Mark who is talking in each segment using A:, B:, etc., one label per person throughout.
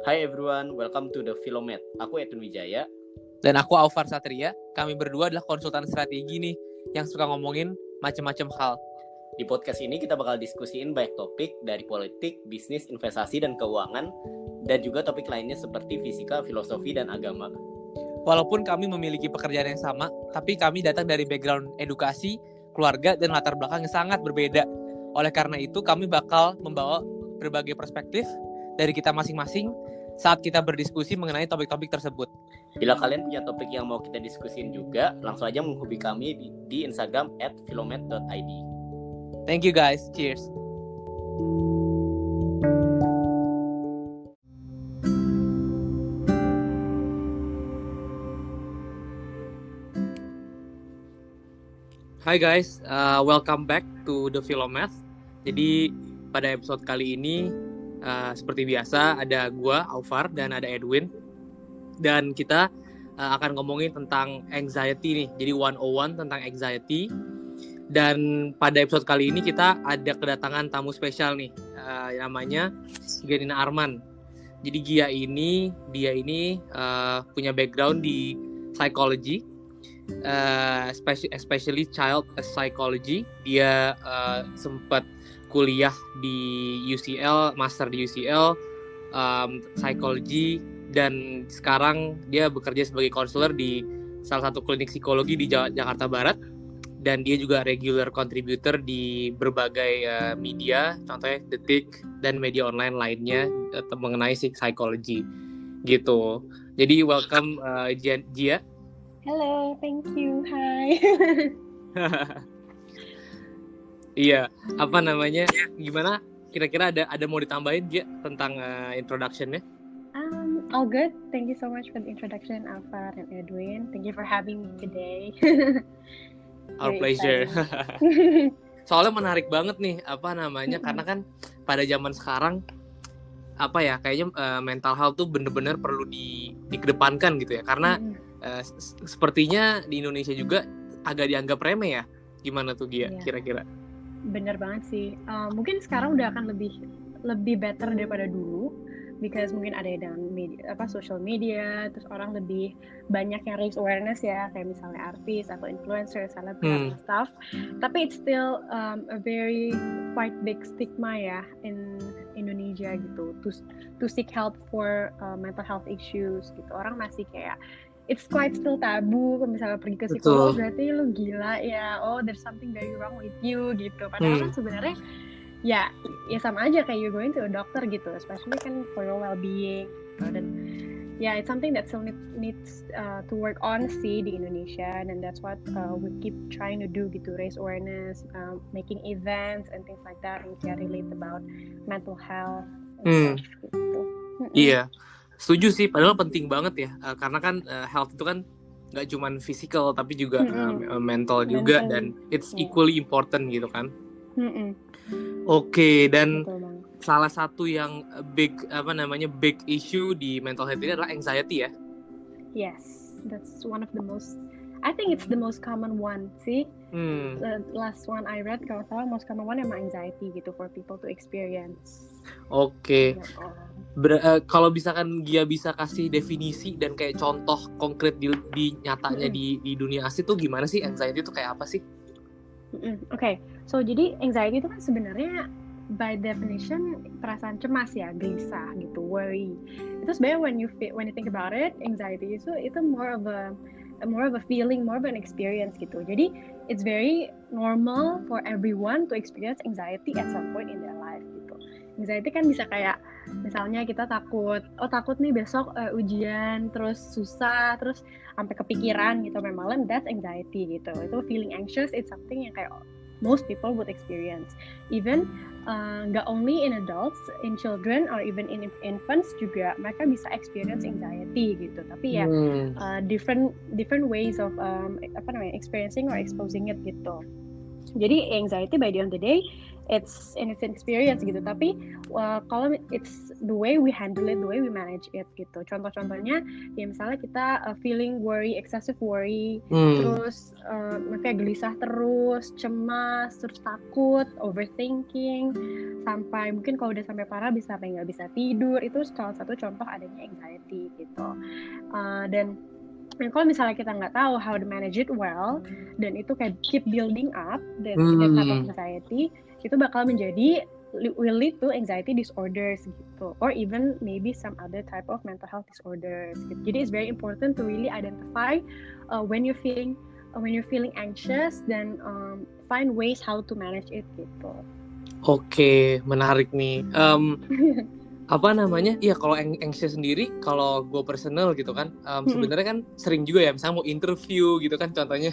A: Hi everyone, welcome to the Philomet. Aku Edwin Wijaya.
B: Dan aku Aufar Satria. Kami berdua adalah konsultan strategi nih yang suka ngomongin macam-macam hal.
A: Di podcast ini kita bakal diskusiin banyak topik dari politik, bisnis, investasi, dan keuangan, dan juga topik lainnya seperti fisika, filosofi, dan agama.
B: Walaupun kami memiliki pekerjaan yang sama, tapi kami datang dari background edukasi, keluarga, dan latar belakang yang sangat berbeda. Oleh karena itu, kami bakal membawa berbagai perspektif dari kita masing-masing saat kita berdiskusi mengenai topik-topik tersebut.
A: Bila kalian punya topik yang mau kita diskusin juga, langsung aja menghubungi kami di Instagram @philomet.id.
B: Thank you guys. Cheers. Hi guys, welcome back to the Philomath. Jadi pada episode kali ini seperti biasa ada gua Aufar dan ada Edwin, dan kita akan ngomongin tentang anxiety nih. Jadi 101 tentang anxiety. Dan pada episode kali ini kita ada kedatangan tamu spesial nih, namanya Gianina Arman. Jadi dia ini punya background di psychology, especially child psychology. Dia sempat kuliah di UCL, master di UCL, psychology, dan sekarang dia bekerja sebagai konselor di salah satu klinik psikologi di Jakarta Barat. Dan dia juga regular contributor di berbagai media, contohnya Detik dan media online lainnya mengenai psychology gitu. Jadi welcome Gia.
C: Hello, thank you. Hi.
B: Iya, apa namanya? Gimana? Kira-kira ada mau ditambahin Gia tentang introduction-nya?
C: All good. Thank you so much for the introduction, Alpha and Edwin. Thank you for having me today.
B: Our pleasure. Soalnya menarik banget nih, apa namanya? Karena kan pada zaman sekarang kayaknya mental health tuh bener-bener perlu dikedepankan gitu ya. Karena sepertinya di Indonesia juga agak dianggap remeh ya. Gimana tuh Gia kira-kira?
C: Bener banget sih. Mungkin sekarang udah akan lebih better daripada dulu. Because mungkin ada dengan social media, terus orang lebih banyak yang raise awareness ya, kayak misalnya artis atau influencer, selebgram stuff. Tapi it's still a very quite big stigma ya in Indonesia gitu, to seek help for mental health issues gitu. Orang masih kayak it's quite still tabu. Kalau misalnya pergi ke psikolog berarti lu gila ya. Oh, there's something very wrong with you gitu. Padahal kan sebenarnya ya sama aja kayak you're going to a doctor gitu, especially kan for your well-being gitu. Dan it's something that still needs to work on sih di Indonesia, and that's what we keep trying to do gitu, raise awareness, making events and things like that which are relate about mental health and stuff gitu.
B: Iya, setuju sih, padahal penting banget ya, karena kan health itu kan nggak cuma physical tapi juga mental juga, dan it's equally important gitu kan. Oke, dan salah satu yang big issue di mental health ini adalah anxiety ya.
C: Yes, that's one of the most, I think it's the most common one sih. The last one I read kalau salah most common one emang anxiety gitu for people to experience.
B: Oke. Kalau misalkan Gia bisa kasih definisi dan kayak contoh konkret di nyatanya di dunia asli tuh gimana sih anxiety itu kayak apa sih?
C: Okay, so jadi anxiety itu kan sebenarnya by definition perasaan cemas ya, gelisah gitu, worry. Itu sebenarnya when you think about it, anxiety itu more of a feeling, more of an experience gitu. Jadi it's very normal for everyone to experience anxiety at some point in their life gitu. Anxiety kan bisa kayak misalnya kita takut nih besok ujian, terus susah, terus sampai kepikiran gitu sampai malam, that's anxiety gitu. Itu feeling anxious, it's something yang kayak most people would experience. Even nggak only in adults, in children or even in infants juga mereka bisa experience anxiety gitu. Tapi ya different ways of experiencing or exposing it gitu. Jadi anxiety by the end of the day it's in its experience gitu. Tapi kalau it's the way we handle it, the way we manage it gitu. Contoh-contohnya ya misalnya kita feeling worry, excessive worry, terus kayak gelisah terus, cemas, terus takut, overthinking, sampai mungkin kalau udah sampai parah bisa sampai nggak bisa tidur. Itu salah satu contoh adanya anxiety gitu. Dan kalau misalnya kita nggak tahu how to manage it well, dan itu kayak keep building up, dan that type of anxiety itu bakal menjadi will lead to anxiety disorders gitu, or even maybe some other type of mental health disorders gitu. Jadi it's very important to really identify when you're feeling anxious, dan find ways how to manage it gitu.
B: Oke, menarik nih. Apa namanya? Iya, kalau anxious sendiri, kalau gue personal gitu kan, sebenarnya kan sering juga ya, misalnya mau interview gitu kan, contohnya.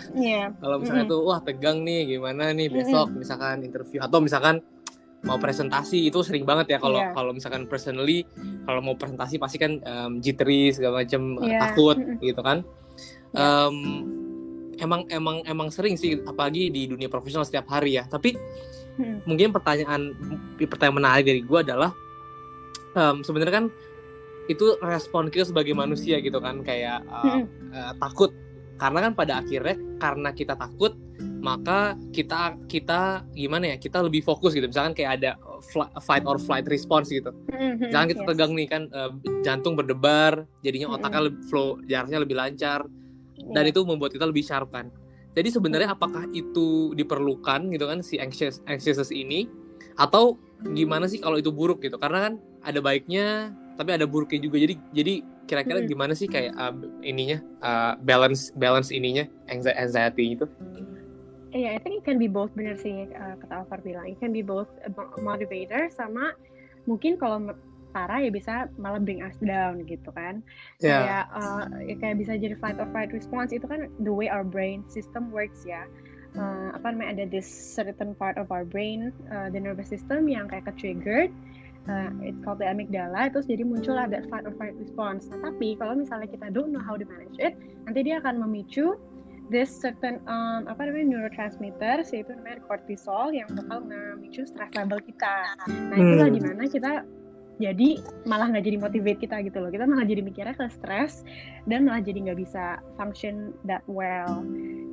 B: Kalau misalnya tuh, wah tegang nih, gimana nih besok misalkan interview, atau misalkan mau presentasi, itu sering banget ya kalau misalkan personally, kalau mau presentasi pasti kan jittery segala macam, takut gitu kan. Emang sering sih, apalagi di dunia profesional setiap hari ya. Tapi mungkin pertanyaan menarik dari gue adalah, sebenarnya kan itu respon kita sebagai manusia gitu kan, kayak takut, karena kan pada akhirnya karena kita takut, maka kita gimana ya, kita lebih fokus gitu. Misalkan kayak ada fight or flight response gitu. Misalkan kita tegang nih kan, jantung berdebar, jadinya otaknya flow darahnya lebih lancar, dan itu membuat kita lebih sharp kan. Jadi sebenarnya apakah itu diperlukan gitu kan, si anxiousness ini, atau gimana sih kalau itu buruk gitu? Karena kan ada baiknya tapi ada buruknya juga. Jadi kira-kira gimana sih kayak balance ininya, anxiety itu?
C: I think it can be both, benar sih kata Alvar bilang. It can be both a motivator, sama mungkin kalau parah ya bisa malah bring us down gitu kan. Kayak bisa jadi fight or flight response. Itu kan the way our brain system works ya. Ada this certain part of our brain, the nervous system, yang kayak ke-triggered, it's called the amygdala, terus jadi muncul ada fight or flight response. Nah, tapi kalau misalnya kita don't know how to manage it, nanti dia akan memicu this certain neurotransmitter, yaitu namanya cortisol, yang bakal memicu stress level kita. Nah, itulah dimana kita jadi malah nggak jadi motivate kita gitu loh. Kita malah jadi mikirnya ke stress, dan malah jadi nggak bisa function that well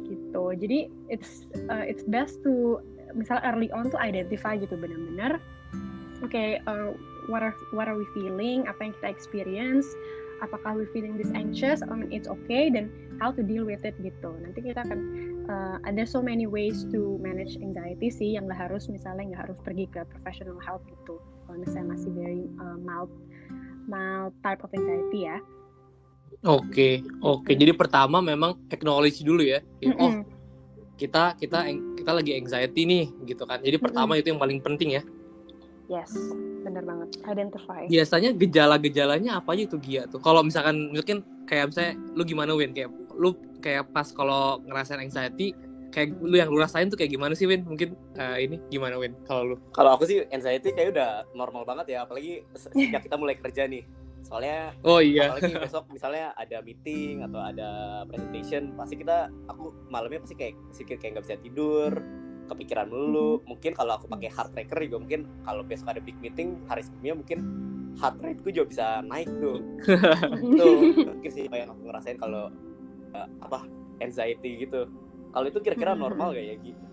C: gitu. Jadi it's best to misalnya early on to identify gitu benar-benar what are we feeling, apa yang kita experience, apakah we feeling this anxious, it's okay, dan how to deal with it gitu. Nanti kita akan ada so many ways to manage anxiety sih, yang nggak harus pergi ke professional help gitu kalau misalnya masih very mild type of anxiety ya.
B: Oke. Jadi pertama memang acknowledge dulu ya. Kita lagi anxiety nih gitu kan. Jadi pertama itu yang paling penting ya.
C: Yes, benar banget. Identify.
B: Biasanya gejala-gejalanya apa aja tuh Gia tuh? Kalau misalkan kayak misalnya lu gimana Win? Kayak lu kayak pas kalau ngerasain anxiety, kayak lu yang lu rasain tuh kayak gimana sih Win? Mungkin ini gimana Win kalau lu?
A: Kalau aku sih anxiety kayak udah normal banget ya, apalagi sejak kita mulai kerja nih. Soalnya apalagi besok misalnya ada meeting atau ada presentation, pasti aku malamnya pasti kayak nggak bisa tidur, kepikiran mulu. Mungkin kalau aku pakai heart tracker juga, mungkin kalau besok ada big meeting hari sebelumnya, mungkin heart rate-ku juga bisa naik tuh. Itu mungkin sih yang aku ngerasain kalau anxiety gitu. Kalau itu kira-kira normal gak ya gitu?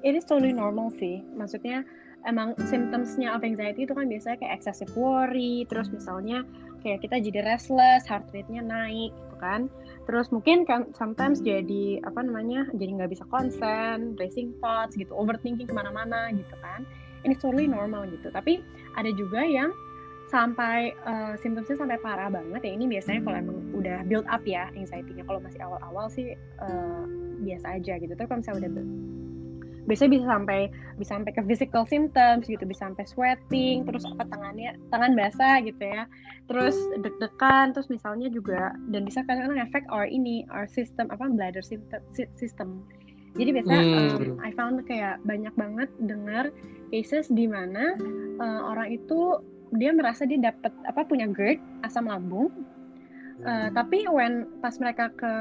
C: It is totally normal sih. Maksudnya emang symptoms-nya of anxiety itu kan biasanya kayak excessive worry, terus misalnya kayak kita jadi restless, heart rate-nya naik gitu kan. Terus mungkin kan sometimes jadi jadi nggak bisa konsen, racing thoughts gitu, overthinking kemana-mana gitu kan. Ini totally normal gitu. Tapi ada juga yang sampai symptomsnya sampai parah banget ya. Ini biasanya kalau emang udah build up ya anxiety-nya. Kalau masih awal-awal sih biasa aja gitu. Tapi kalau misalnya udah biasanya bisa sampai ke physical symptoms gitu, bisa sampai sweating, terus tangan basah gitu ya, terus deg-degan, terus misalnya juga, dan bisa kadang-kadang efek our system bladder system. Jadi biasanya I found kayak banyak banget dengar cases di mana orang itu dia merasa dia dapat punya GERD, asam lambung, Tapi pas mereka ke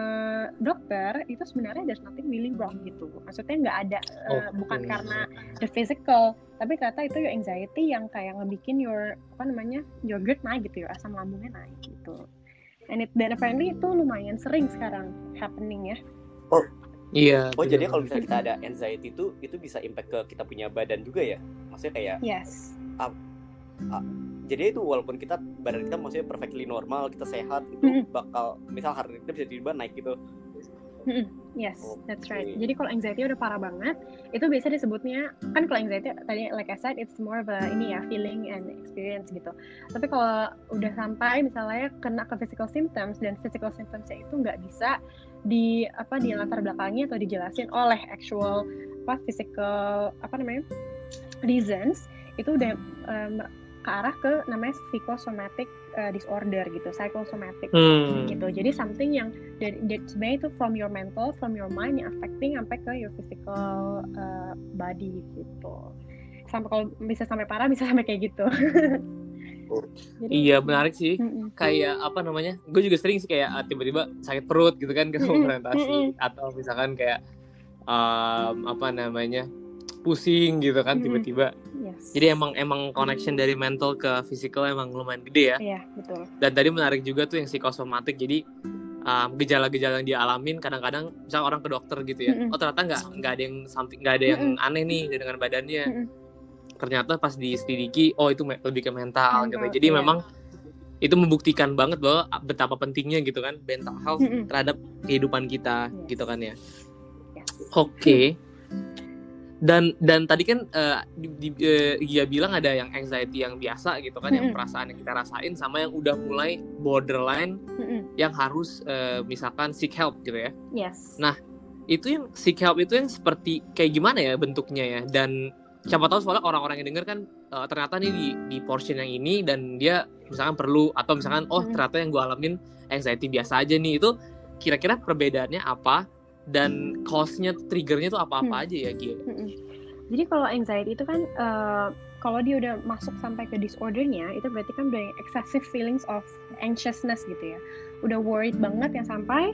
C: dokter itu sebenarnya there's nothing really wrong gitu. Maksudnya nggak ada bukan karena the physical, tapi ternyata itu your anxiety yang kayak ngebikin your GERD naik gitu, ya asam lambungnya naik gitu. Dan apparently itu lumayan sering sekarang happening ya.
A: Oh
B: iya.
A: Oh jadi kalau misalnya kita ada anxiety itu bisa impact ke kita punya badan juga ya? Maksudnya kayak
C: yes.
A: Jadi itu walaupun badan kita maksudnya perfectly normal, kita sehat, itu bakal misal hari kita bisa tiba-tiba naik gitu.
C: Yes, that's right. Jadi kalau anxiety udah parah banget, itu biasa disebutnya, kan kalau anxiety tadi like I said, it's more of a feeling and experience gitu. Tapi kalau udah sampai misalnya kena ke physical symptoms, dan physical symptomsnya itu nggak bisa di latar belakangnya atau dijelasin oleh actual physical reasons, itu udah ke arah ke namanya psychosomatic disorder gitu, psychosomatic gitu. Jadi something yang sebenarnya itu from your mental, from your mind, yang affecting sampai ke your physical body gitu. Sampai kalau bisa sampai parah, bisa sampai kayak gitu.
B: Jadi, iya menarik sih. Kayak gue juga sering sih kayak tiba-tiba sakit perut gitu kan ke fermentasi, atau misalkan kayak pusing gitu kan tiba-tiba.
C: Yes.
B: Jadi emang connection dari mental ke physical emang lumayan gede ya.
C: Iya, betul.
B: Dan tadi menarik juga tuh yang psikosomatik. Jadi gejala-gejala yang dialamin kadang-kadang misalnya orang ke dokter gitu ya. Oh ternyata nggak ada yang aneh nih dengan badannya. Ternyata pas diselidiki, oh itu lebih ke mental gitu. Jadi memang itu membuktikan banget bahwa betapa pentingnya gitu kan mental health terhadap kehidupan kita gitu kan ya. Oke. Dan tadi kan dia bilang ada yang anxiety yang biasa gitu kan, yang perasaan yang kita rasain, sama yang udah mulai borderline yang harus misalkan seek help gitu ya.
C: Yes.
B: Nah itu yang seek help itu yang seperti kayak gimana ya bentuknya ya, dan siapa tahu soalnya orang-orang yang denger kan ternyata nih di portion yang ini dan dia misalkan perlu, atau misalkan ternyata yang gue alamin anxiety biasa aja nih. Itu kira-kira perbedaannya apa? Dan cause-nya, trigger-nya tuh apa-apa aja ya Gia?
C: Jadi kalau anxiety itu kan kalau dia udah masuk sampai ke disordernya, itu berarti kan udah excessive feelings of anxiousness gitu ya. Udah worried banget yang sampai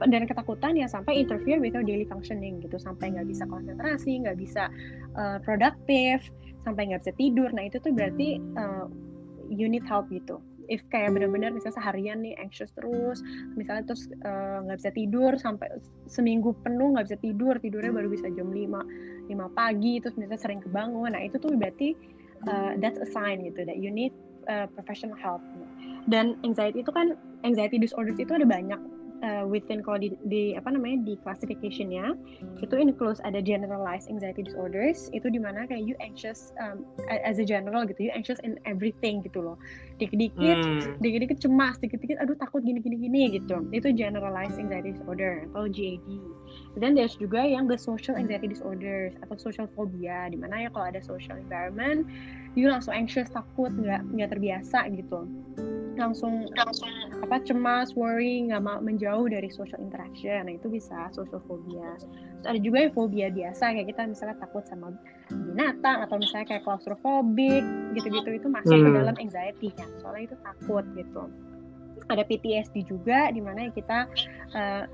C: dan ketakutan yang sampai interfere with our daily functioning gitu, sampai nggak bisa konsentrasi, nggak bisa produktif, sampai nggak bisa tidur. Nah itu tuh berarti you need help gitu. If kayak benar-benar misalnya seharian nih anxious terus, misalnya terus nggak bisa tidur sampai seminggu penuh nggak bisa tidurnya baru bisa jam 5 pagi, terus misalnya sering kebangun. Nah itu tuh berarti that's a sign gitu that you need professional help. Dan anxiety disorders itu ada banyak within kalau di classification-nya itu includes ada generalized anxiety disorders, itu dimana kayak you anxious as a general gitu, you anxious in everything gitu loh, dikit-dikit cemas, dikit-dikit aduh takut gini gitu, itu generalized anxiety disorder atau GAD. Dan there's juga yang the social anxiety disorders atau social phobia, dimana ya kalau ada social environment you langsung anxious, takut, nggak terbiasa gitu, langsung cemas, worry, nggak mau menjauh dari social interaction. Nah itu bisa social phobia. Terus ada juga yang fobia biasa, kayak kita misalnya takut sama binatang, atau misalnya kayak claustrophobic gitu-gitu, itu masuk ke dalam anxiety kan, soalnya itu takut gitu. Ada PTSD juga, dimana kita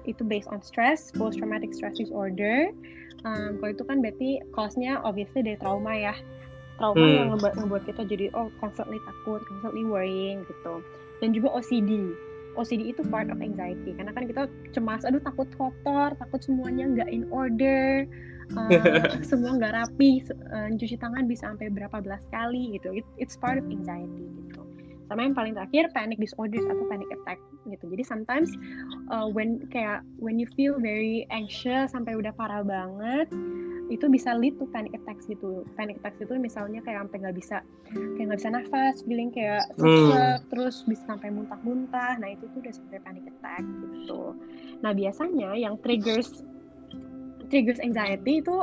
C: itu based on stress, post traumatic stress disorder. Kalau itu kan berarti cause-nya obviously dari trauma ya. Trauma yang ngebuat kita jadi constantly takut, constantly worrying gitu. Dan juga OCD itu part of anxiety, karena kan kita cemas, aduh takut kotor, takut semuanya nggak in order, semua nggak rapi, cuci tangan bisa sampai berapa belas kali gitu. It's part of anxiety gitu. Sama yang paling terakhir panic disorders atau panic attack gitu. Jadi sometimes when you feel very anxious sampai udah parah banget, itu bisa lead to panic attacks gitu. Panic attacks itu misalnya kayak sampai nggak bisa nafas, feeling kayak sesek, terus bisa sampai muntah-muntah. Nah itu tuh udah sampai panic attack gitu. Nah biasanya yang triggers anxiety itu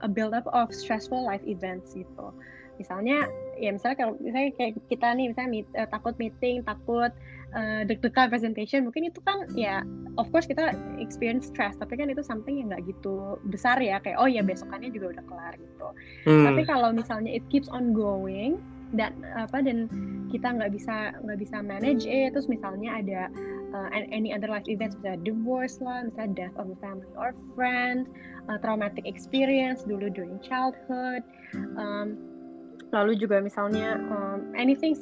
C: a build up of stressful life events gitu. Misalnya kayak kita nih misalnya takut meeting, takut deg-degan presentation, mungkin itu kan ya of course kita experience stress, tapi kan itu something yang nggak gitu besar ya, kayak oh ya besokannya juga udah kelar gitu. Tapi kalau misalnya it keeps on going, dan kita nggak bisa manage terus misalnya ada any other life events, misalnya divorce lah, misalnya death of a family or friend, traumatic experience dulu during childhood, lalu juga misalnya anything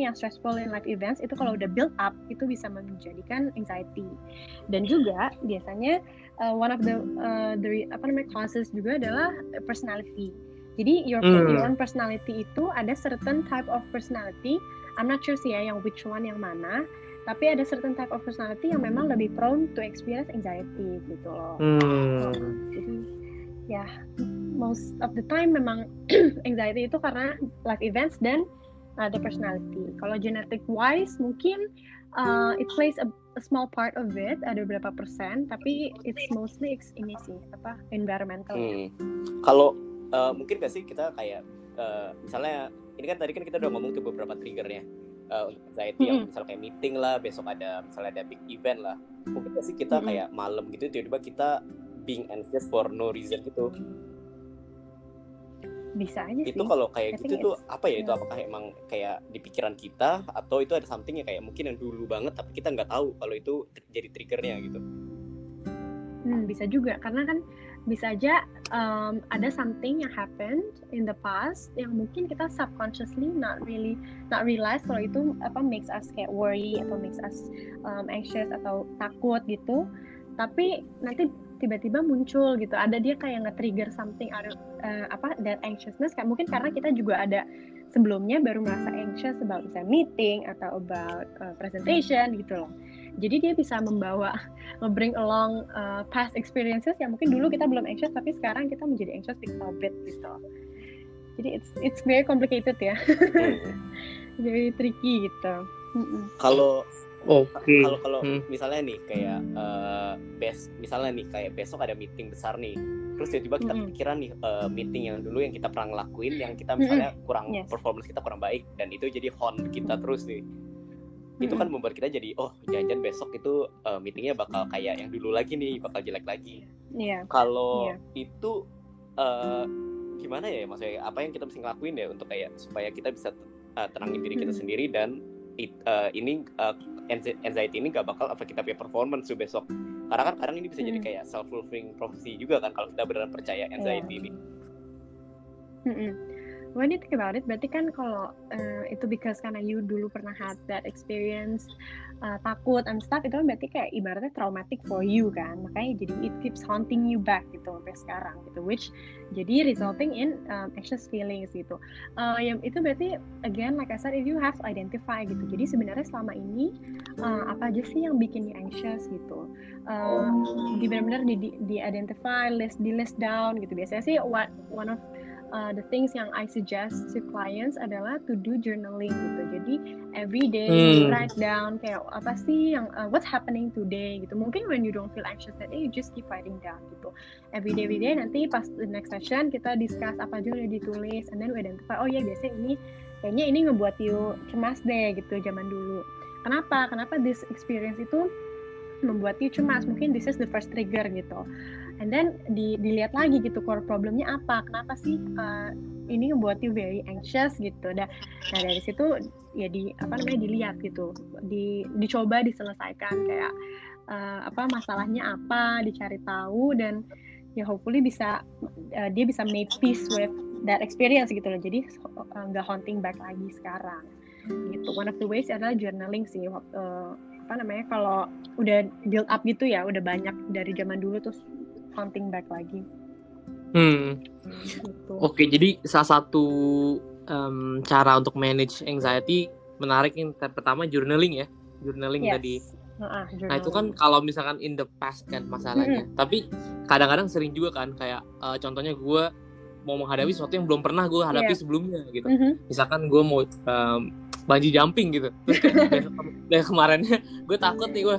C: yang stressful in life events itu kalau udah build up itu bisa menjadikan anxiety. Dan juga biasanya one of the causes juga adalah personality. Jadi your own personality itu ada certain type of personality, I'm not sure sih ya yang which one yang mana, tapi ada certain type of personality yang memang lebih prone to experience anxiety gitu loh. Jadi ya most of the time memang anxiety itu karena life events dan the personality. Kalau genetic wise mungkin it plays a small part of it, ada beberapa persen, tapi it's mostly ini sih environmental.
A: Kalau mungkin gak sih kita kayak misalnya ini kan tadi kan kita udah ngomong tuh beberapa triggernya untuk anxiety yang misalnya kayak meeting lah, besok misalnya ada big event lah, mungkin gak sih kita kayak malam gitu tiba-tiba kita being anxious for no reason gitu.
C: Bisa aja sih.
A: Itu kalau kayak gitu tuh apa ya, itu apakah emang kayak di pikiran kita atau itu ada something yang kayak mungkin yang dulu banget tapi kita nggak tahu kalau itu jadi triggernya gitu.
C: Bisa juga karena kan bisa aja ada something yang happened in the past yang mungkin kita subconsciously not realize kalau itu makes us kayak worry atau makes us anxious atau takut gitu, tapi nanti tiba-tiba muncul gitu, ada dia kayak nge-trigger something out of that anxiousness, kayak mungkin karena kita juga ada sebelumnya baru merasa anxious about misalnya meeting atau about presentation gitu loh. Jadi dia bisa nge-bring along past experiences yang mungkin dulu kita belum anxious tapi sekarang kita menjadi anxious because of it gitu. Jadi it's very complicated ya. Very tricky gitu.
A: Kalau misalnya nih kayak misalnya nih kayak besok ada meeting besar nih, terus tiba-tiba kita kepikiran nih meeting yang dulu yang kita pernah ngelakuin yang kita misalnya kurang performance kita kurang baik dan itu jadi haunt kita terus nih. Itu kan membuat kita jadi jangan-jangan besok itu meetingnya bakal kayak yang dulu lagi nih, bakal jelek lagi. Kalau itu gimana ya, maksudnya apa yang kita mesti ngelakuin ya untuk kayak supaya kita bisa tenangin diri kita sendiri dan anxiety ini gak bakal affect kita punya performance tuh besok. Karena kan kadang ini bisa jadi kayak self-fulfilling prophecy juga kan kalau kita beneran percaya anxiety ini.
C: When you think about it, berarti kan kalau itu because karena you dulu pernah had that experience takut and stuff, itu kan berarti kayak ibaratnya traumatic for you kan, makanya jadi it keeps haunting you back gitu sampai sekarang gitu, which jadi resulting in anxious feelings gitu. Yang itu berarti again like I said, if you have to identify gitu, jadi sebenarnya selama ini apa aja sih yang bikin you anxious gitu, benar-benar di identify, di list down gitu. Biasanya sih one of the things yang I suggest to clients adalah to do journaling gitu. Jadi every day you write down kayak apa sih yang what's happening today gitu. Mungkin when you don't feel anxious that day, you just keep writing down gitu. Every day nanti pas the next session kita discuss apa aja udah ditulis, and then we identify biasanya kayaknya ini ngebuat you cemas deh gitu zaman dulu. Kenapa this experience itu membuat you cemas? Mungkin this is the first trigger gitu. And then dilihat lagi gitu core problemnya apa, kenapa sih ini membuat you very anxious gitu. Nah dari situ ya dilihat gitu, dicoba diselesaikan kayak masalahnya apa, dicari tahu, dan ya hopefully dia bisa make peace with that experience gitu loh. Jadi nggak haunting back lagi sekarang gitu. One of the ways adalah journaling sih. Kalau udah build up gitu ya, udah banyak dari zaman dulu terus haunting back lagi.
B: Gitu. Oke, jadi salah satu cara untuk manage anxiety menarik yang pertama journaling ya, tadi. Nah itu kan kalau misalkan in the past kan masalahnya, tapi kadang-kadang sering juga kan kayak contohnya gue mau menghadapi sesuatu yang belum pernah gue hadapi sebelumnya gitu. Misalkan gue mau bungee jumping gitu, terus kayak kemarinnya gue takut nih,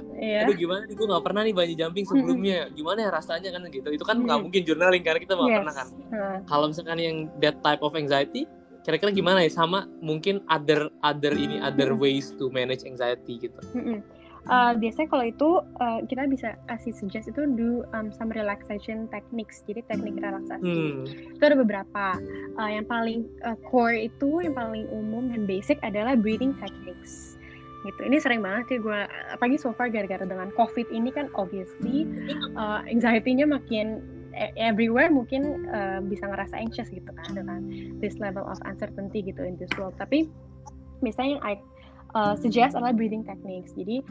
B: aduh gimana nih, gue nggak pernah nih bungee jumping sebelumnya, gimana ya rasanya kan gitu. Itu kan nggak mungkin journaling karena kita nggak pernah kan. Kalau misalkan yang that type of anxiety, kira-kira gimana ya, sama mungkin other ways to manage anxiety gitu.
C: Biasanya kalau itu kita bisa kasih suggest itu do some relaxation techniques, jadi teknik relaksasi. Itu ada beberapa. Yang paling core itu, yang paling umum dan basic adalah breathing techniques. Gitu. Ini sering banget sih gue, apalagi so far gara-gara dengan COVID ini kan obviously anxiety-nya makin everywhere, mungkin bisa ngerasa anxious gitu kan, dengan this level of uncertainty gitu in this world. Tapi misalnya yang I suggest adalah breathing techniques. Jadi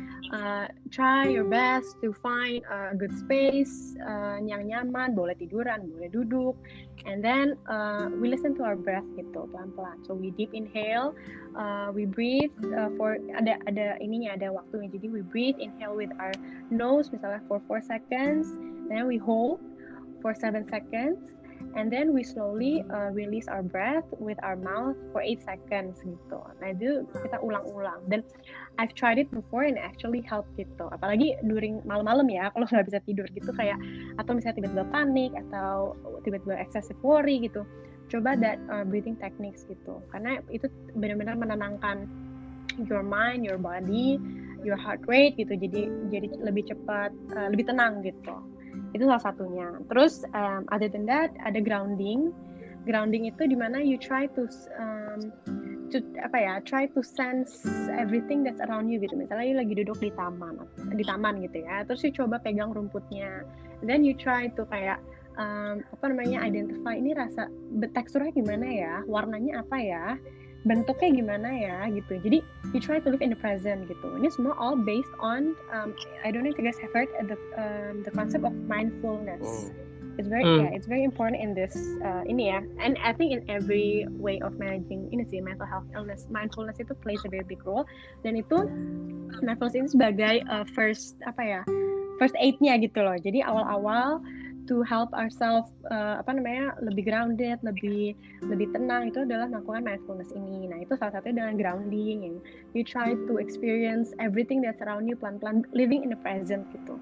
C: try your best to find a good space yang nyaman, boleh tiduran, boleh duduk, and then we listen to our breath gitu pelan-pelan. So we deep inhale, we breathe for ada ininya, ada waktunya. Jadi we breathe, inhale with our nose misalnya for 4 seconds, then we hold for 7 seconds, and then we slowly release our breath with our mouth for 8 seconds gitu. Nah itu kita ulang-ulang, dan I've tried it before and actually help gitu. Apalagi during malam-malam ya, kalau nggak bisa tidur gitu kayak, atau misalnya tiba-tiba panik atau tiba-tiba excessive worry gitu, coba that breathing techniques gitu, karena itu benar-benar menenangkan your mind, your body, your heart rate gitu, jadi lebih cepat, lebih tenang gitu. Itu salah satunya. Terus other than that ada grounding. Grounding itu dimana you try to sense everything that's around you gitu. Misalnya you lagi duduk di taman gitu ya. Terus you coba pegang rumputnya. Then you try to kayak identify ini rasa teksturnya gimana ya, warnanya apa ya, bentuknya gimana ya gitu. Jadi you try to live in the present gitu. Ini semua all based on I don't know if you guys have heard the concept of mindfulness. It's very important in this ini ya. And I think in every way of managing ini sih mental health illness, mindfulness itu plays a very big role. Dan itu mindfulness ini sebagai first aid-nya gitu loh. Jadi awal-awal to help ourselves lebih grounded, lebih tenang, itu adalah melakukan mindfulness ini. Nah itu salah satunya dengan grounding, yang you try to experience everything that's around you, pelan-pelan living in the present gitu.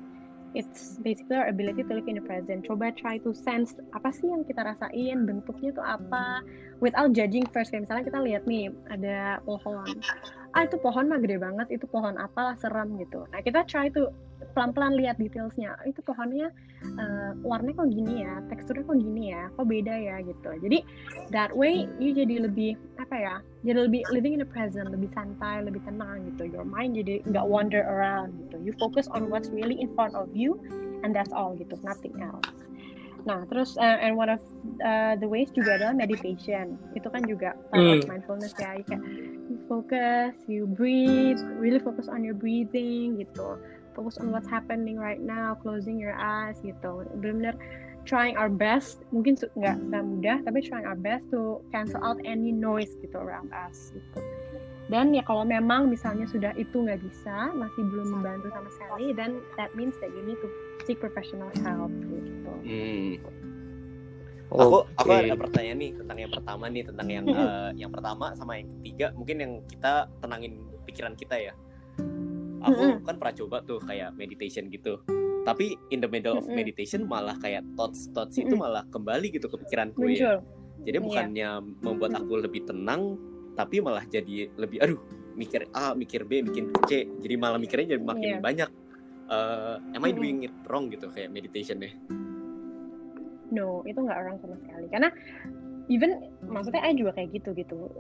C: It's basically our ability to live in the present. Coba try to sense apa sih yang kita rasain, bentuknya tuh apa, without judging first. Kayak misalnya kita lihat nih ada pohon, itu pohon mah gede banget, itu pohon apalah, serem gitu. Nah kita try to pelan-pelan lihat detailsnya, itu pohonnya warnanya kok gini ya, teksturnya kok gini ya, kok beda ya gitu. Jadi that way you jadi lebih jadi lebih living in the present, lebih santai, lebih tenang gitu. Your mind jadi nggak wander around gitu. You focus on what's really in front of you, and that's all gitu, nothing else. Nah terus and one of the ways juga adalah meditation. Itu kan juga part of mindfulness ya. You focus, you breathe, really focus on your breathing gitu. Focus on what's happening right now, closing your eyes gitu. Benar-benar trying our best, mungkin nggak mudah, tapi trying our best to cancel out any noise gitu around us gitu. Dan ya kalau memang misalnya sudah itu nggak bisa, masih belum membantu sama sekali, then that means that you need to seek professional help gitu.
A: Aku ada pertanyaan nih tentang yang pertama nih, tentang yang pertama sama yang ketiga, mungkin yang kita tenangin pikiran kita ya. Aku kan pernah coba tuh kayak meditation gitu, tapi in the middle of meditation malah kayak thoughts itu malah kembali gitu ke pikiranku ya. Jadi bukannya membuat aku lebih tenang, tapi malah jadi lebih mikir A, mikir B, mikir C, jadi malah mikirnya jadi makin banyak. Am I doing it wrong gitu kayak meditationnya?
C: No, itu nggak wrong sama sekali, karena even maksudnya saya juga kayak gitu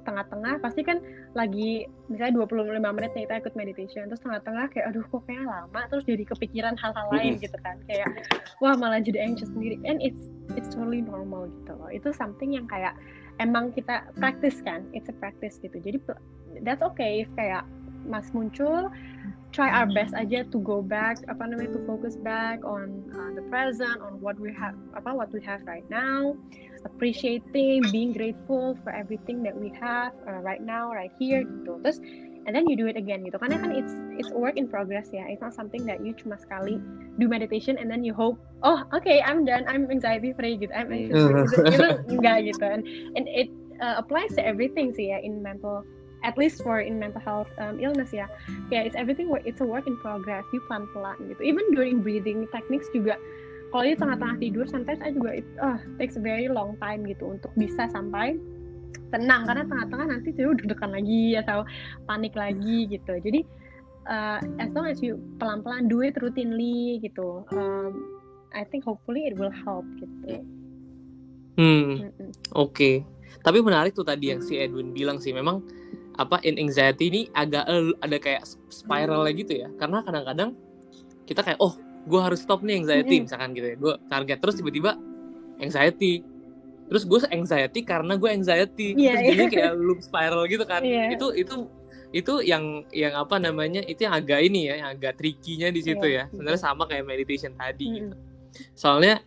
C: tengah-tengah pasti kan lagi misalnya 25 menit nih kita ikut meditation, terus tengah-tengah kayak aduh kok kayak lama, terus jadi kepikiran hal-hal lain gitu kan, kayak wah malah jadi anxious sendiri, and it's totally normal gitu loh. Itu something yang kayak emang kita practice kan, it's a practice gitu. Jadi that's okay if kayak mas muncul, try our best aja to go back, to focus back on the present, on what we have right now, appreciating, being grateful for everything that we have right now, right here gitu. Terus and then you do it again gitu, karena kan it's a work in progress ya. It's not something that you cuma sekali do meditation and then you hope, oh okay I'm done, I'm anxiety free gitu, I'm anxious free gitu. Enggak gitu, and it applies to everything sih ya, in mental, at least for in mental health illness ya. It's everything, it's a work in progress. You pelan-pelan gitu. Even during breathing techniques juga, kalau di tengah-tengah tidur sometimes I juga takes a very long time gitu untuk bisa sampai tenang, karena tengah-tengah nanti tidur deg-degan lagi atau panik lagi gitu. Jadi as long as you pelan-pelan do it routinely gitu, I think hopefully it will help gitu.
B: Oke. Tapi menarik tuh tadi yang si Edwin bilang sih, memang in anxiety ini agak ada kayak spiralnya gitu ya, karena kadang-kadang kita kayak gue harus stop nih anxiety misalkan gitu ya, gue target, terus tiba-tiba anxiety, terus gue anxiety karena gue anxiety, terus jadinya kayak loop spiral gitu kan. Itu yang apa namanya, itu yang agak ini ya, yang agak tricky-nya di situ ya. Sebenarnya sama kayak meditation tadi gitu. Soalnya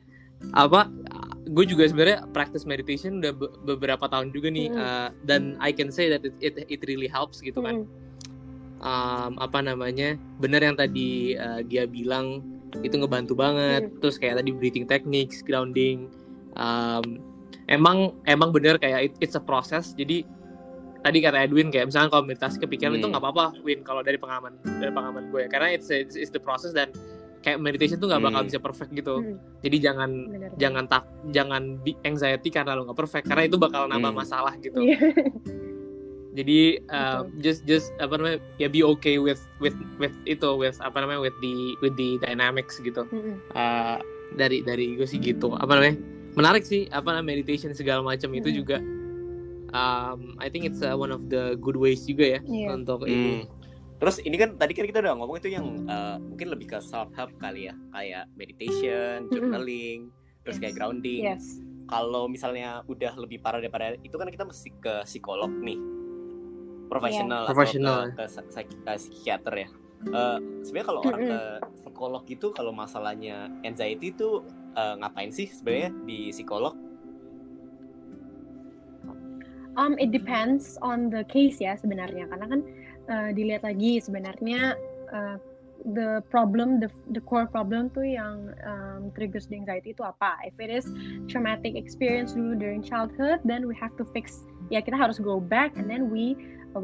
B: gue juga sebenarnya practice meditation udah beberapa tahun juga nih, dan I can say that it really helps gitu kan. Bener yang tadi dia bilang, itu ngebantu banget. Terus kayak tadi breathing techniques, grounding, emang bener kayak it's a process. Jadi tadi kata Edwin kayak misalnya kalau meditasi kepikiran itu nggak apa-apa, Win, kalau dari pengalaman gue ya, karena it's the process, dan kayak meditation tuh nggak bakal bisa perfect gitu. Jadi jangan anxiety karena lo nggak perfect, karena itu bakal nambah masalah gitu. Jadi just be okay with itu, with the dynamics gitu. Dari gue sih gitu. Menarik sih meditation segala macam itu juga. I think it's one of the good ways juga ya untuk ini.
A: Terus ini kan tadi kan kita udah ngomong itu yang mungkin lebih ke self-help kali ya, kayak meditation, journaling, terus kayak grounding. Kalau misalnya udah lebih parah daripada itu kan kita mesti ke psikolog nih, profesional atau ke psikiater ya. Sebenarnya kalau orang ke psikolog itu, kalau masalahnya anxiety itu ngapain sih sebenarnya di psikolog?
C: It depends on the case ya sebenarnya, karena kan dilihat lagi sebenarnya the core problem tuh yang triggers the anxiety itu apa. If it is traumatic experience dulu during childhood, then we have to fix. Ya kita harus go back and then we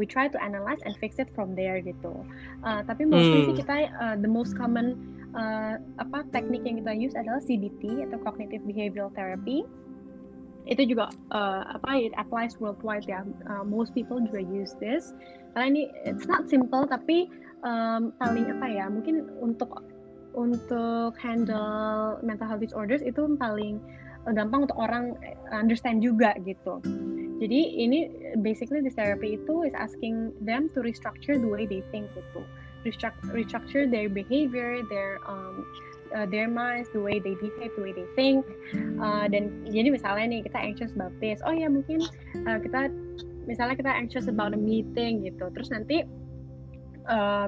C: try to analyze and fix it from there gitu. Tapi mostly sih kita the most common teknik yang kita use adalah CBT atau cognitive behavioral therapy. Itu juga it applies worldwide ya. Most people juga use this. Karena ini it's not simple, tapi paling mungkin untuk handle mental health disorders itu paling gampang untuk orang understand juga gitu. Jadi ini basically this therapy itu is asking them to restructure the way they think gitu. Restructure their behavior, their minds, the way they behave, the way they think. Dan jadi misalnya nih kita anxious about this, mungkin kita anxious about a meeting gitu, terus nanti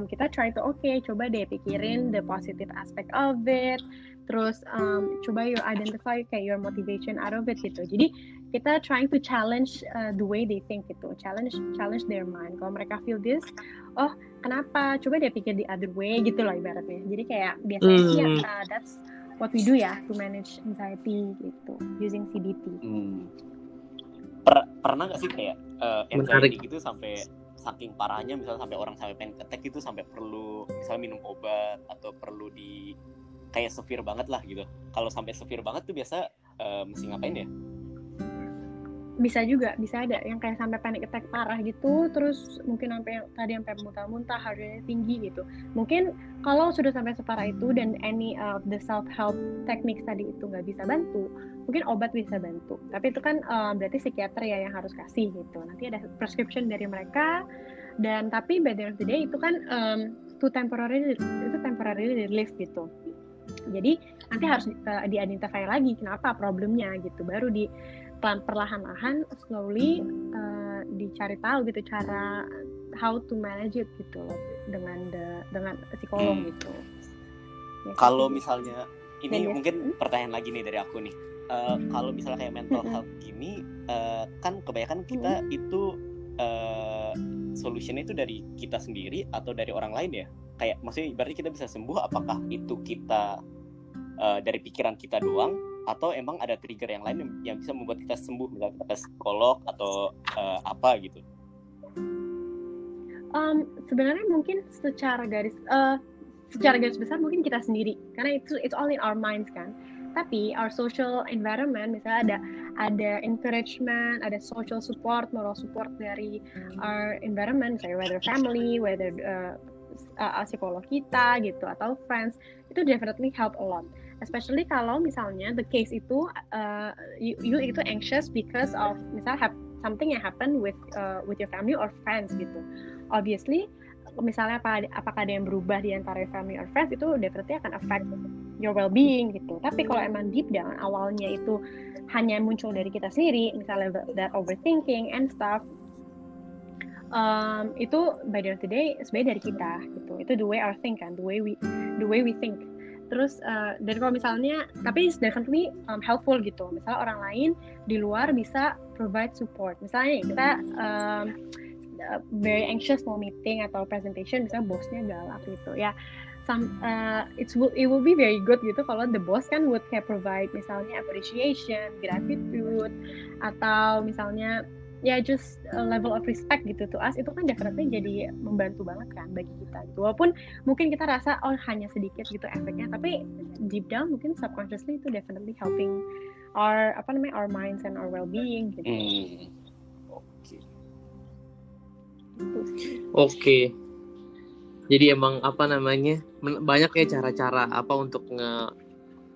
C: kita try to coba deh pikirin the positive aspect of it, terus coba you identify kayak your motivation out of it gitu. Jadi kita trying to challenge the way they think gitu, challenge their mind. Kalau mereka feel this, kenapa? Coba deh pikir the other way gitu loh ibaratnya. Jadi kayak biasanya that's what we do ya to manage anxiety gitu using CBT.
A: Pernah nggak sih kayak anxiety gitu sampai saking parahnya, misalnya sampai orang sampai panic attack gitu, sampai perlu misalnya minum obat atau perlu di kayak severe banget lah gitu. Kalau sampai severe banget tuh biasa mesti ngapain ya?
C: Bisa ada yang kayak sampai panic attack parah gitu, terus mungkin sampai muntah-muntah, heart rate tinggi gitu. Mungkin kalau sudah sampai separah itu dan any of the self help techniques tadi itu nggak bisa bantu, mungkin obat bisa bantu. Tapi itu kan berarti psikiater ya yang harus kasih gitu. Nanti ada prescription dari mereka, dan tapi by the end of the day itu kan temporary relief gitu. Jadi nanti harus di-identify lagi kenapa problemnya gitu, baru di perlahan-lahan slowly dicari tahu gitu cara how to manage it gitu dengan psikolog gitu.
A: Kalau misalnya ini mungkin pertanyaan lagi nih dari aku nih, kalau misalnya kayak mental health gini, kan kebanyakan kita itu solutionnya itu dari kita sendiri atau dari orang lain ya? Kayak maksudnya berarti kita bisa sembuh, apakah itu kita dari pikiran kita doang, atau emang ada trigger yang lain yang bisa membuat kita sembuh, misalnya kita ke psikolog atau apa gitu?
C: Sebenarnya mungkin secara garis besar mungkin kita sendiri, karena it's all in our minds kan. Tapi our social environment, misalnya ada encouragement, ada social support, moral support dari our environment, misalnya whether family, whether psikolog kita gitu atau friends, itu definitely help a lot. Especially kalau misalnya the case itu you itu anxious because of something yang happen with your family or friends gitu. Obviously, misalnya apakah ada yang berubah di antara family or friends, itu definitely akan affect your well-being gitu. Tapi kalau emang deep down awalnya itu hanya muncul dari kita sendiri, misalnya that overthinking and stuff, itu by the end of the day sebenarnya dari kita gitu. Itu the way our think kan, the way we think. Terus dan kalau misalnya, tapi it's definitely helpful gitu. Misalnya orang lain di luar bisa provide support. Misalnya kita very anxious mau meeting atau presentation, misalnya bosnya galak gitu ya. It will be very good gitu kalau the boss kan would kayak provide misalnya appreciation, gratitude, atau misalnya ya just a level of respect gitu to us. Itu kan definitely jadi membantu banget kan bagi kita gitu. Walaupun mungkin kita rasa hanya sedikit gitu efeknya, tapi deep down mungkin subconsciously itu definitely helping our minds and our well-being gitu.
B: Oke. Jadi emang banyak ya cara-cara untuk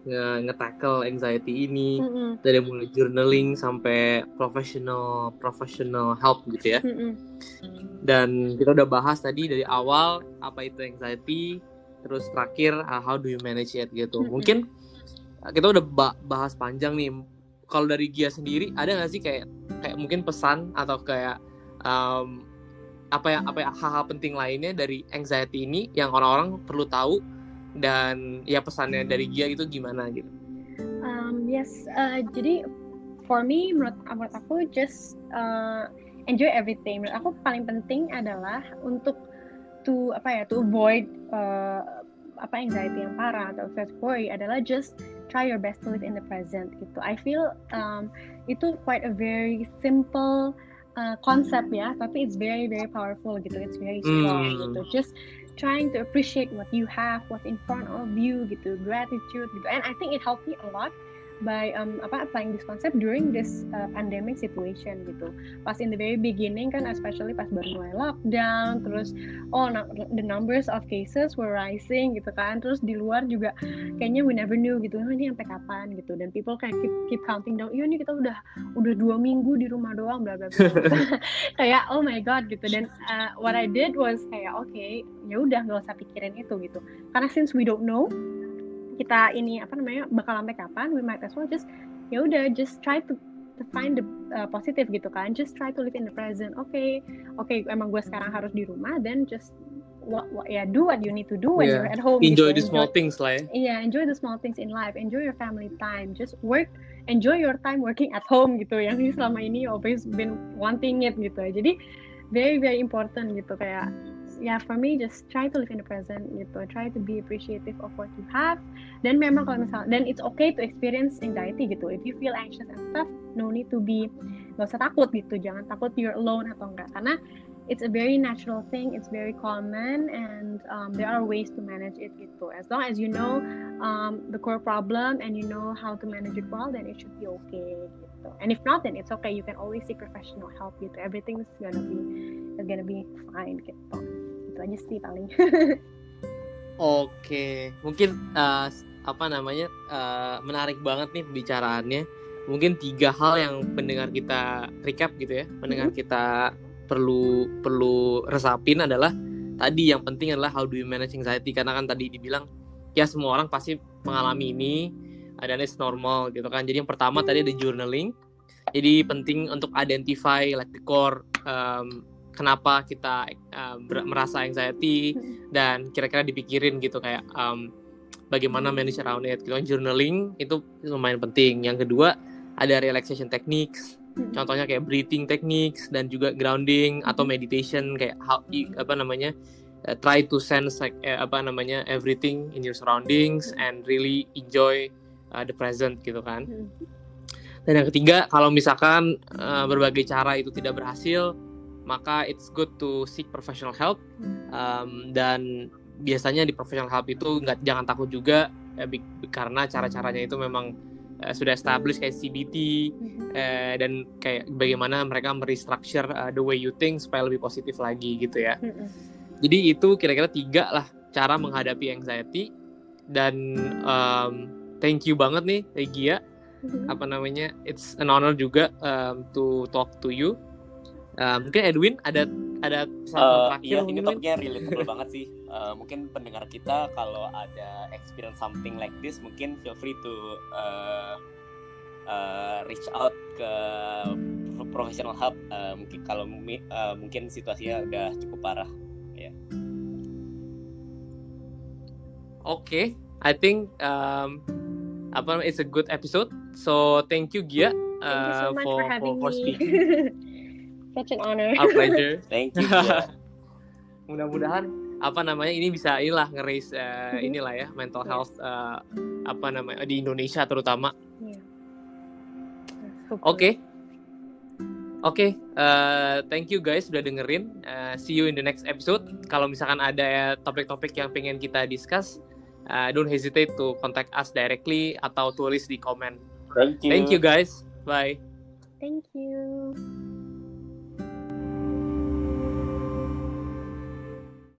B: nge-tackle anxiety ini, dari mulai journaling sampai professional help gitu ya. Dan kita udah bahas tadi dari awal apa itu anxiety, terus terakhir how do you manage it gitu. Mungkin kita udah bahas panjang nih. Kalau dari Gia sendiri ada nggak sih kayak mungkin pesan atau kayak hal-hal penting lainnya dari anxiety ini yang orang-orang perlu tahu, dan ya pesannya dari Gia itu gimana gitu?
C: Jadi for me, menurut aku just enjoy everything. Menurut aku paling penting adalah untuk to avoid anxiety yang parah atau stress worry adalah just try your best to live in the present gitu. I feel itu quite a very simple concept ya, tapi it's very very powerful gitu. It's very strong gitu. Just trying to appreciate what you have, what's in front of you gitu, gratitude gitu. And I think it helped me a lot by applying this concept during this pandemic situation gitu. Pas in the very beginning kan, especially pas baru mulai lockdown, terus the numbers of cases were rising gitu kan. Terus di luar juga kayaknya we never knew gitu, ini sampai kapan gitu. Dan people kayak keep counting down. Ini kita udah 2 minggu di rumah doang, bla bla bla. Kayak oh my god gitu. Dan what I did was kayak okay, ya udah nggak usah pikirin itu gitu. Karena since we don't know kita ini bakal sampai kapan, we might as well just try to find the positive gitu kan. Just try to live in the present. Okay, emang gue sekarang harus di rumah, then just do what you need to do when you're at home.
B: Enjoy the small things lah
C: ya. Enjoy the small things in life. Enjoy your family time. Just work. Enjoy your time working at home gitu. Yang selama ini always been wanting it gitu. Jadi very very important gitu, kayak for me just try to live in the present gitu. Try to be appreciative of what you have. Dan memang kalau misalnya, then it's okay to experience anxiety gitu. If you feel anxious and stuff, no need to be, gak usah takut gitu. Jangan takut you're alone atau enggak, karena it's a very natural thing, it's very common, and there are ways to manage it gitu. As long as you know the core problem and you know how to manage it well, then it should be okay gitu. And if not, then it's okay. You can always seek professional help gitu. Everything's gonna be fine gitu. Itu aja sih paling.
B: Oke, mungkin menarik banget nih pembicaraannya. Mungkin 3 hal yang pendengar kita recap gitu ya, pendengar kita perlu resapin adalah tadi yang penting adalah how do you manage anxiety, karena kan tadi dibilang ya semua orang pasti mengalami ini dan it's normal gitu kan. Jadi yang pertama tadi ada journaling. Jadi penting untuk identify like the core kenapa kita merasa anxiety, dan kira-kira dipikirin gitu kayak bagaimana manage around it gitu. Journaling itu lumayan penting. Yang kedua ada relaxation techniques, contohnya kayak breathing techniques dan juga grounding atau meditation, kayak try to sense like everything in your surroundings and really enjoy the present gitu kan. Dan yang ketiga, kalau misalkan berbagai cara itu tidak berhasil, maka it's good to seek professional help. Dan biasanya di professional help itu jangan takut juga karena cara-caranya itu memang sudah established kayak CBT, dan kayak bagaimana mereka merestructure the way you think supaya lebih positif lagi gitu ya. Jadi itu kira-kira 3 lah cara menghadapi anxiety. Dan thank you banget nih Regia. It's an honor juga to talk to you. Mungkin Edwin ada pesan terakhir.
A: Iya, ini topiknya relatable banget sih. Mungkin pendengar kita kalau ada experience something like this, mungkin feel free to reach out ke professional help. Mungkin kalau mungkin situasinya udah cukup parah. Ya.
B: Okay, I think it's a good episode. So thank you Gia
C: thank you so much for having me.
B: Speaking.
C: Such an honor.
B: Our pleasure.
A: Thank you Gia.
B: Mudah-mudahan ini bisa nge-raise inilah ya mental health di Indonesia terutama. Oke. Thank you guys sudah dengerin. See you in the next episode. Kalau misalkan ada topik-topik yang pengen kita discuss, don't hesitate to contact us directly atau tulis di komen.
A: Thank you.
B: Thank you guys. Bye.
C: Thank you.